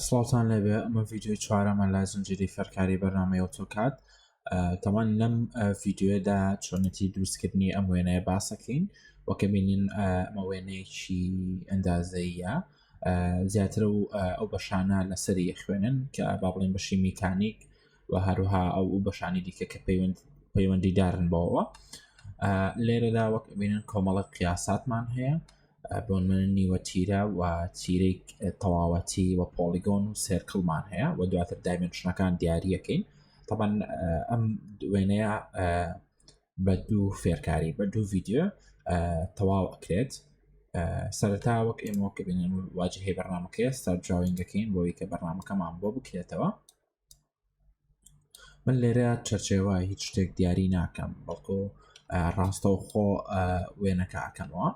سڵاوتان لێبێ ئەمە ڤیددیۆی چوارەمە لە زنجیری فێرکاری بەرنامەی ئۆتۆکاد. تەوان لەم ڤیددیۆدا چۆنەتی دروستکردنی ئەم وێنەیە باسەکەین وەکە بینین ئەمە وێنەیەکی ئەندازەیە زیاتر و ئەو بەشانە لەسەری خوێنن کە با بڵێن بەشی میکانیک و هەروها ئەو بەشانی دیکە کە پەیوەندی دارن بەوە. لێرەدا وەک بینن کۆمەڵە قیاساتمان هەیە بۆن من نیوە تیرە و تیرەی تەواوەتی و پۆلیگۆن و سێرکڵمان هەیە و دواتر دایمنشنەکان دیاریەکەین. طبعا ئەم وێنەیە بە دوو فێرکاری بە دوو ڤیددیۆ تەواو ئەکرێت. سەرەتا وەک ئێمە کە بینن واجهەی بەرنامەکەی ستارت دراوینگەکەین بۆی کە بەرنامەکەمان بۆ بکرێتەوە. من لێرە چەرچێوە هیچ شتێک دیاری ناکەم بەڵکو ڕاستەوخۆ وێنەکە ئەکەمەوە.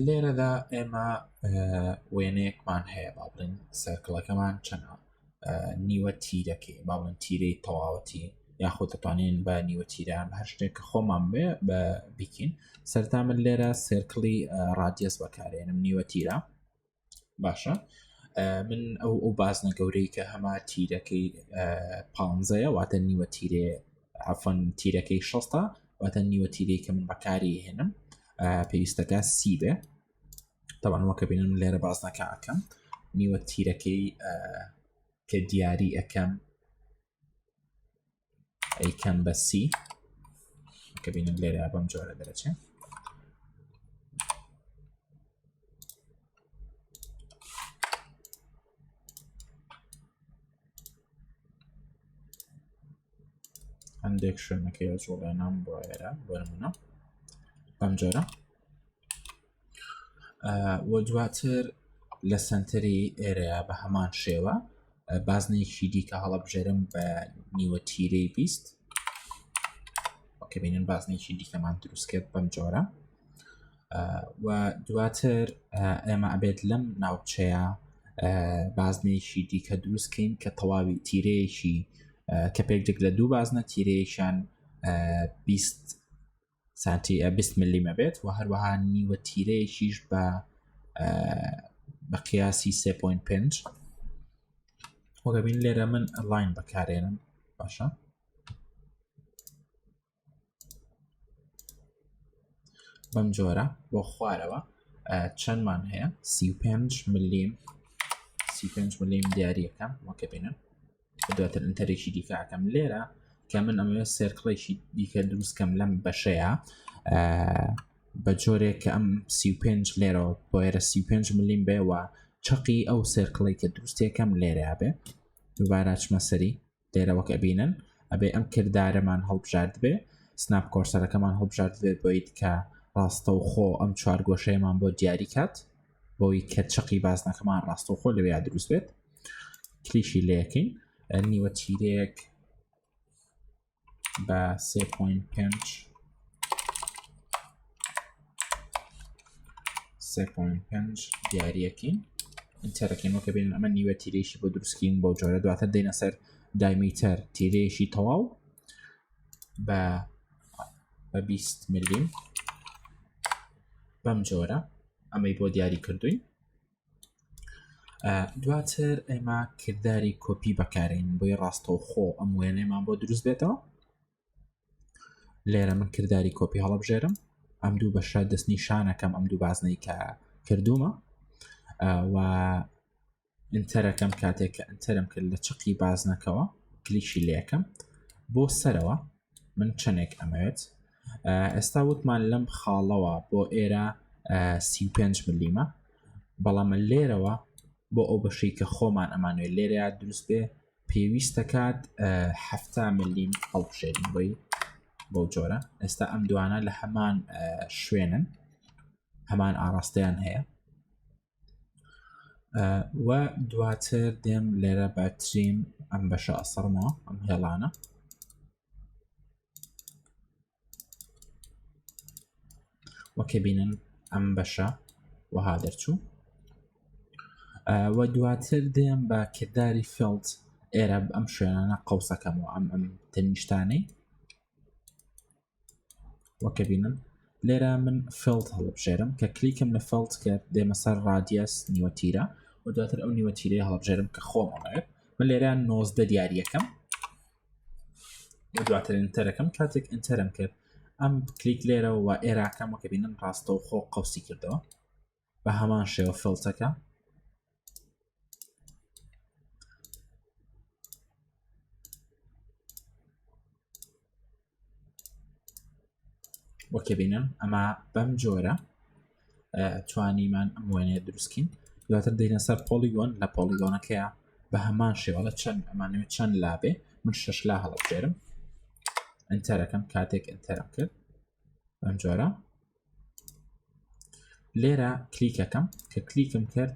لێرەدا ئێمە وێنەیەکمان هەیە با بڵێن سەرکڵەکەمان چەنە نیوە تیرەکەی با بڵێن تیرەی تەواوەتی یاخۆ دەتوانین بە نیوە تیران هەر شتێک کە خۆمان بێ بە بیکین. سەرتا من لێرە سێرکڵی ڕادیەس بەکارێنم نیوە تیرە باشە. من ئەو بازنە گەورەی کە هەما تیرەکەی 15 واتە نیوە تیرێ عەفەن تیرەکەی 60 واتە نیوە تیرەی کە من بەکاری هێنم پێویستەکە سی بێ. طبعا وەکە بینم لێرە بازنەکە ئەەکەم نیوە تیرەکەی کە دیاری ئەەکەم ئەیکەم بە سی کە بینم لێرە بەم جۆرە دەرەچێ. هەندێک شوێنەکەی زۆڵێنام بۆ ئێرە بۆ نمونە بەم جۆرە و دواتر لە سنتەری ئێرەیە بە هەمان شێوە بازنێکی دیکە هەڵەبژێرم بە نیوە تیرەی 20 وەکە بینن بازنێکی دیکەمان دروست کرد بەم جۆرە. و دواتر ئێمە ئەبێت لەم ناوچەیە بازنێکی دیکە دروستکەین کە تەواوی تیرەیەکی کە پێکێک لە دوو بازنە تیرەیەشان 20 ملیمە بێت و هەروەها نیوە تیرەیەکیش بە قیاسی 3.5 وەکە بین لێرە من لاین بەکارێنم باشە. بەم جۆرە بۆ خوارەوە چەندمان هەیە 35 ملیم دیاریەکەم وەکە بینن دواتر ئەنتەرێکی دیکەکەم لێرە کە من ئەمەوێت سێرکڵێکی دیکە دروستکەم لەم بەشەیە بە جۆرێک کە ئەم 35 لێرەوە بۆ ئێرە 35 ملیم بێ و چقی ئەو سێرکڵی کە دروستێکەم لێرە بێ. دووبارە چمە سەری لێرە وەکە بینن ئەبێ ئەم کردارەمان هەڵبژارد بێ سناپ کۆرسەرەکەمان هەڵبژارد بێت بۆیت کە ڕاستەوخۆ ئەم چوارگۆشەیەمان بۆ دیاری کات بۆی کە چقی بازنەکەمان ڕاستەوخۆ لەوێ دروست بێت. کلیشی لەکەین نیوە تیرەیەک بە 3.5 دیاریەکەین ئینتەرەکەین وەکە بینن ئەمە نیوە تیرێشی بۆ دروستکەین بۆ جۆرە. دواتر دێنە سەر دایمیتەر تیرەیەشی تەواو بە 20 ملیم بەم جۆرە ئەمەی بۆ دیاری کردوین. دواتر ئێمە کردداری کۆپی بەکارین بۆی ڕاستەوخۆ ئەم وێنەیەمان بۆ دروست بێتەوە. لێرە من کردداری کۆپی هەڵەبژێرم ئەم دوو بەشە دەستنیشانەکەم ئەم دوو بازنەی کە کردومە و ئینتەرەکەم کاتێک کە ئینتەرم کرد لە چقی بازنەکەەوە کلیشی لێکەم بۆ سەرەوە من چەندێک ئەمەوێت. ئێستا وتمان لەم خاڵەوە بۆ ئێرە 35 ملیمە بەڵام لێرەوە بۆ ئەو بەشەی کە خۆمان ئەمانوێت لێرە دروست بێ پێویستەکات 7 ملیم هەڵبژێرین بۆی بۆ جۆرە. ئێستا ئەم دوانە لە هەمان شوێنن هەمان ئاراستەیان هەیە و دواتر دێم لێرە بە تریم ئەم بەشە ئەسەرمەوە ئەم هێڵانە وەکە بینن ئەم بەشە وەها دەرچوو و دواتر دێم بە کردداری فیلد ئێرە ئەم شوێنانە قەوسەکەم و ئەم تەنیشتانەی وەکە بینن لێرە من فڵت هەڵبژێرم کە کلیکم لە فڵت کرد دێمە سەر ڕادیەس نیوەتیرە و دواتر ئەو نیوەتیرەیە هەڵبژێرم کە خۆمەڵێت من لێرە 19 دیاریەکەم و دواتر ئینتەرەکەم کاتێک ئینتەرم کرد ئەم کلیک لێرە و ئێراکەم وەکە بینن ڕاستە و خۆ قوسی کردەوە بە هەمان شێوە فڵتەکە وەکە بینن ئەمە بەم جۆرە توانیمان ئەم وێنەیە دروستکەین دواتر دەینە سەر پۆلیگۆن لە پۆلیگۆنەکەیە بە هەمان شێوە لە چەند ئەمانەوێت چەند لابێ من 6 لا هەڵبژێرم ئەنتەرەکەم کاتێک ئەنتەرم کرد بەم جۆرە لێرە کلیکەکەم کە کلیکم کرد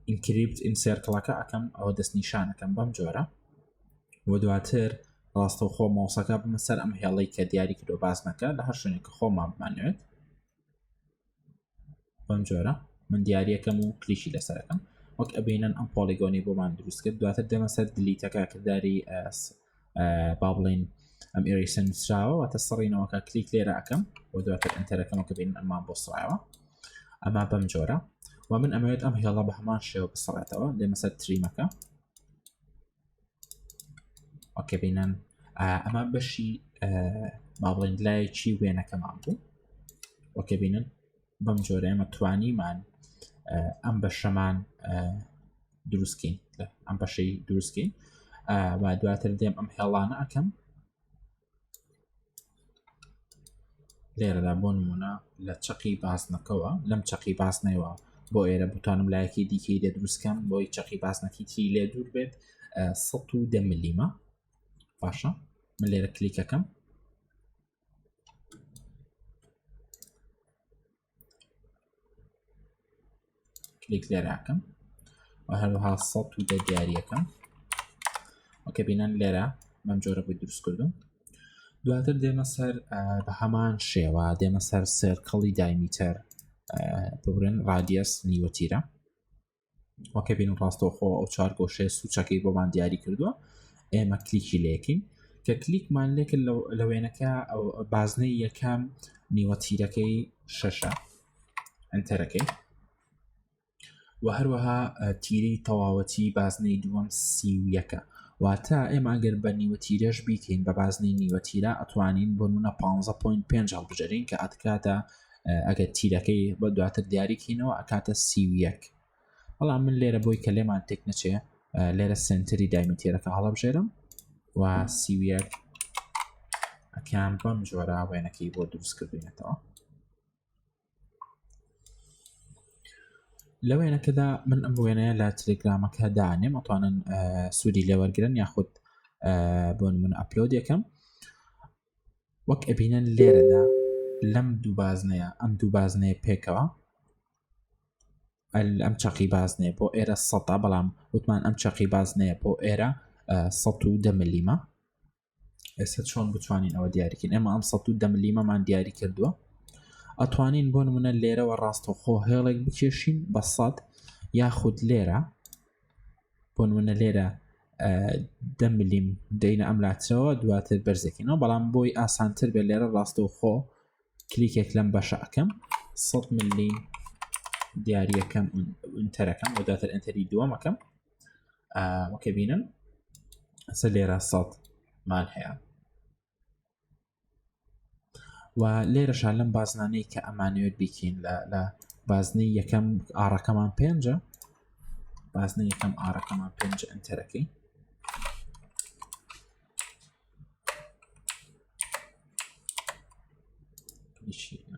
ئینکریپت ئینسێرکڵەکە ئەەکەم ئەوە دەستنیشانەکەم بەم جۆرە و دواتر ڕاستە و خۆ ماوسەکە بمە سەر ئەم هێڵەی کە دیاری کردو باز نەکە لە هەر شوێنێکە خۆمان بمانوێت بەم جۆرە من دیاریەکەم و کلیشی لەسەرەکەم وەک ئەبینن ئەم پۆلیگۆنی بۆمان دروست کرد دواتر دەمە سەر دلیتەکە کردداری با بڵین ئەم ئێریسە نووسراوە واتە سڕینەوەکە کلیک لێرە ئەەکەم و دواتر ئەنتەرەکەم کە بینن ئەمان بۆ سڕایەوە ئەمە بەم جۆرە و من ئەمەوێت ئەم هێڵە بە هەمان شێوە بسڕێتەوە دێمە سەر تریمەکە وەکە بینن ئەمە بەشی با بڵین لایەکی وێنەکەمان بوو وەکە بینن بەم جۆرە ئێمە توانیمان ئەم بەشەمان دروستکەین ئەم بەشەی دروستکەین و دواتر دێم ئەم هێڵانە ئەەکەم لێرەدا بۆ نمونە لە چەقی باسنەکەەوە لەم چەقی باسنەوە بۆ ئێرە بتوانم لایەکی دیکەی لێ دروستکەم بۆی چەقی باسنەکی تری لێ دوور بێت 110 ملیمە باشە من لێرە کلیکەکەم کلیک لێراکەم و هەروەها 110 دیاریەکەم وەکە بینن لێرە بەم جۆرە بۆی دروست کردوم دواتر دێمە سەر بە هەمان شێوە دێمە سەر سێرکڵی دایمیتەر ببرن ڕادیەس نیوەتیرە وەکە بین ڕاستەوخۆ ئەو چوار گۆشەی سوچەکەی بۆمان دیاری کردووە ئێمە کلیکی لێکین کە کلیکمان لێکرد لە وێنەکە ئەو بازنەی یەکەم نیوەتیرەکەی 6 ئەنتەرەکەی و هەروەها تیری تەواوەتی بازنەی دووەم 31 واتە ئێمە ئەگەر بە نیوەتیرەش بیکەین بە بازنەی نیوەتیرە ئەتوانین بۆ نونە 15.5 هەڵبژێرین کە ئەتکاتە ئەگەر تیرەکەی بە دواتر دیاریکەینەوە ئەکاتە 31 بەڵام من لێرە بۆی کە لێمان تێک نەچێ لێرە سنتری دایمیتێرەکە هەڵبژێرم و 31 ئەکان بەم جۆرە وێنەکەی بۆ دروست کردوینێتەوە لە وێنەکەدا من ئەم وێنەیە لە تەلێگرامەکە دانێم ئەتوانن سوودی لێوەرگرن یاخود بۆ نمونە ئەپلۆد یەکەم وەک ئەبینن لێرەدا لەم دوو بازنەیە ئەم دوو بازنەیە پێکەوە ئەم چەقی بازنێ بۆ ئێرە 100 بەڵام وتمان ئەم چەقی بازنەیە بۆ ئێرە 110 ملیمە ئێستا چۆن بتوانین ئەوە دیاریکەین ئێمە ئەم 110 ملیمەمان دیاری کردووە ئەتوانین بۆ نمونە لێرەوە ڕاستەوخۆ هێڵێک بکێشین بە 100 یاخود لێرە بۆ نمونە لێرە 10 ملیم دەینە ئەم لاترەوە دواتر بەرزێکینەوە بەڵام بۆی ئاسانتر بێت لێرە ڕاستەوخۆ کلیکێک لەم بەشە ئەەکەم 100 ملیم دیاریەکەم ئینتەرەکەم و دواتر ئەنتەری دووەمەکەم وەکە بینن سە لێرە 100 مان هەیە و لێرەشان لەم بازنانەی کە ئەمانوێت بیکەین لە بازنەی یەکەم ئاڕەکەمان 5 بازنەی یەکەم ئاڕەکەمان 5 ئەنتەرەکەی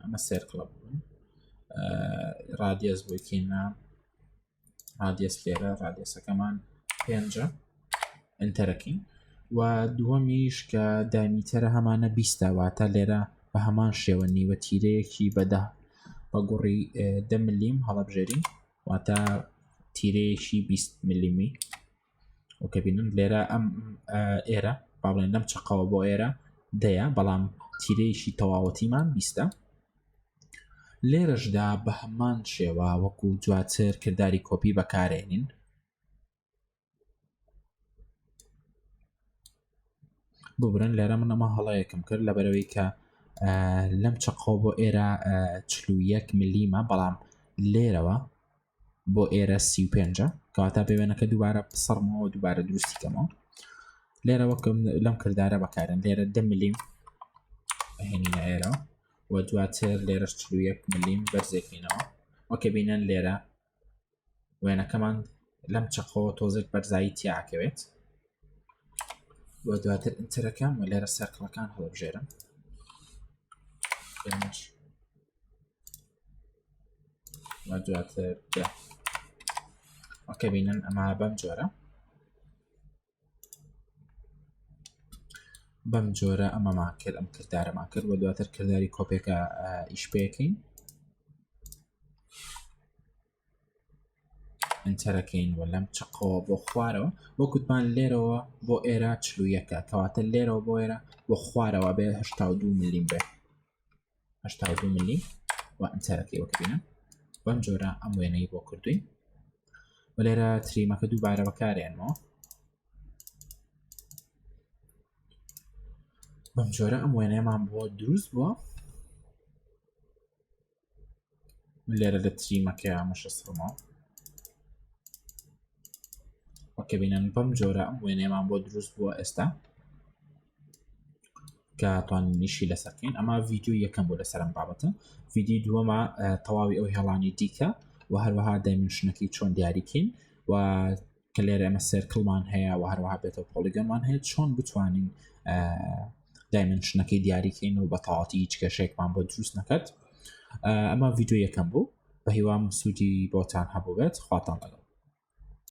ئەمە سێرکڵە بوون ڕادیەس بۆیکەینە ڕادیەس لێرە ڕادیەسەکەمان 5 ئەنتەرەکەین و دووەمیش کە دایمیتەرە هەمانە 20 واتە لێرە بە هەمان شێوە نیوە تیرەیەکی بەدە بە گوڕی 10 ملیم هەڵەبژێرین واتە تیرەیەکی 20 ملیمی وەکە بینن لێرە ئەم ئێرە با بڵێن لەم چەقەوە بۆ ئێرە دەیە بەڵام تیرەیەکی تەواوەتیمان 20 لێرەشدا بە هەمان شێوە وەکو دواتر کردداری کۆپی بەکارێنین ببرن لێرە من ئەمە هەڵەیەکم کرد لەبەرەوەی کە لەم چقۆ بۆ ئێرە 41 ملیمە بەڵام لێرەوە بۆ ئێرە 35 کەواتە پەیوەندەکە دووبارە بسڕمەوە دووبارە دروستیکەمەوە لێرەوە لەم کردارە بەکارن لێرە 10 ملیم هێنینە ئێرە و دواتر لێرە 41 ملیم بەرزێکینەوە وەکە بینن لێرە وێنەکەمان لەم چقۆ تۆزێک بەرزایی تیاکەوێت و دواتر ئینترەکەم و لێرە سەرکڵەکان هەڵبژێرم و دواتر وەکە بینن ئەمە بەم جۆرە ئەمەمان کرد ئەم کردارەمان کرد و دواتر کردداری کۆپێکە ئیش پێکەین ئینتەرەکەین و لەم چقەوە بۆ خوارەوە بۆ کوتمان لێرەوە بۆ ئێرە 41 کەواتە لێرەوە بۆ ئێرە بۆ خوارەوە بێ 82 ملیم بێ 82 ملیم و ئینتەرەکەی وەکە بینن بەم جۆرە ئەم وێنەی بۆ کردوین و لێرە تریمەکە دووبارە بەکارێنەوە بەم جۆرە ئەم وێنەیەمان بۆ دروست بووە لێرە لە تریمەکە ئەمەشە سڕمەوە وەکە بینن بەم جۆرە ئەم وێنەیەمان بۆ دروست بووە ئێستا کە توانیشی لەسەرکەین ئەمە ڤیدیۆ یەکەم بۆ لەسەرم بابەتە ڤیدیۆ دووەمە تەواوی ئەو هێڵانی دیکە و هەروەها دایمنشنەکەی چۆن دیاریکەین و کە لێرە ئەمە سێرکڵمان هەیە و هەروەها بێتەوە پۆلیگەنمان هەیە چۆن بتوانین دایمنشنەکەی دیاریکەین و بە تەواوەتی هیچ کێشەیەکمان بۆ دروست نەکات ئەمە ڤیدیۆ یەکەم بوو بە هیوام سوودی بۆتان هەبوو بێت خواتان لەگەڵ